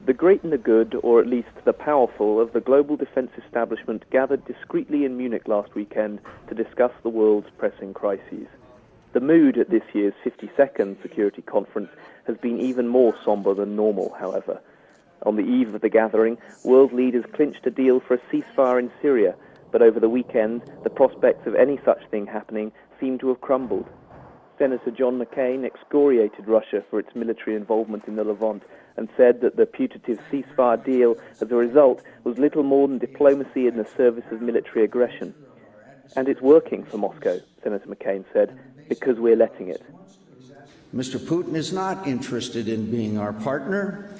The great and the good, or at least the powerful, of the global defense establishment gathered discreetly in Munich last weekend to discuss the world's pressing crises. The mood at this year's 52nd Security Conference has been even more sombre than normal, however. On the eve of the gathering, world leaders clinched a deal for a ceasefire in Syria, but over the weekend, the prospects of any such thing happening seem to have crumbled. Senator John McCain excoriated Russia for its military involvement in the Levant and said that the putative ceasefire deal, as a result, was little more than diplomacy in the service of military aggression. And it's working for Moscow, Senator McCain said, because we're letting it. Mr. Putin is not interested in being our partner.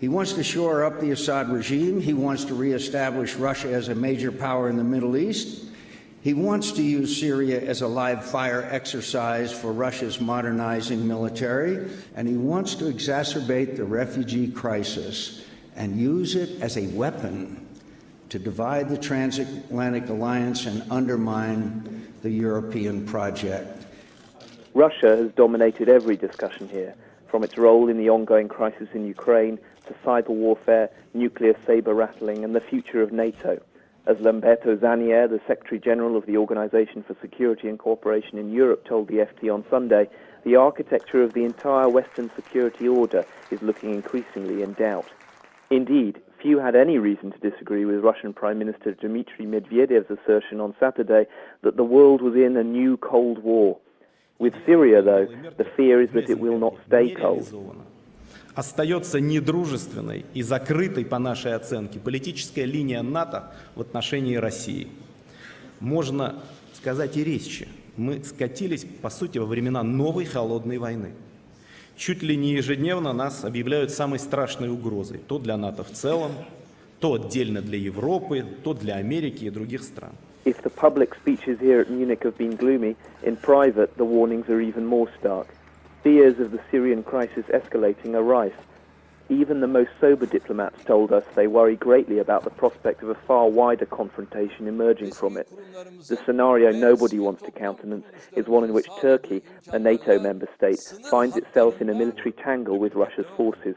He wants to shore up the Assad regime. He wants to reestablish Russia as a major power in the Middle East. He wants to use Syria as a live fire exercise for Russia's modernizing military, and he wants to exacerbate the refugee crisis and use it as a weapon to divide the transatlantic alliance and undermine the European project. Russia has dominated every discussion here, from its role in the ongoing crisis in Ukraine to cyber warfare, nuclear saber-rattling, and the future of NATO. As Lamberto Zanier, the Secretary-General of the Organization for Security and Cooperation in Europe, told the FT on Sunday, the architecture of the entire Western security order is looking increasingly in doubt. Indeed, few had any reason to disagree with Russian Prime Minister Dmitry Medvedev's assertion on Saturday that the world was in a new Cold War. With Syria, though, the fear is that it will not stay cold. Остается недружественной и закрытой, по нашей оценке, политическая линия НАТО в отношении России. Можно сказать и резче. Мы скатились, по сути, во времена новой холодной войны. Чуть ли не ежедневно нас объявляют самой страшной угрозой. То для НАТО в целом, то отдельно для Европы, то для Америки и других стран. If the public speeches here at Munich have been gloomy, in private the warnings are even more stark. Fears of the Syrian crisis escalating are rife. Even the most sober diplomats told us they worry greatly about the prospect of a far wider confrontation emerging from it. The scenario nobody wants to countenance is one in which Turkey, a NATO member state, finds itself in a military tangle with Russia's forces.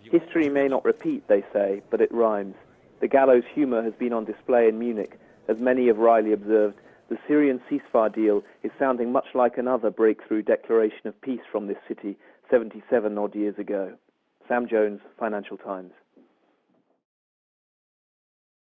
History may not repeat, they say, but it rhymes. The gallows humour has been on display in Munich. As many have wryly observed, the Syrian ceasefire deal is sounding much like another breakthrough declaration of peace from this city 77 odd years ago. Sam Jones, Financial Times.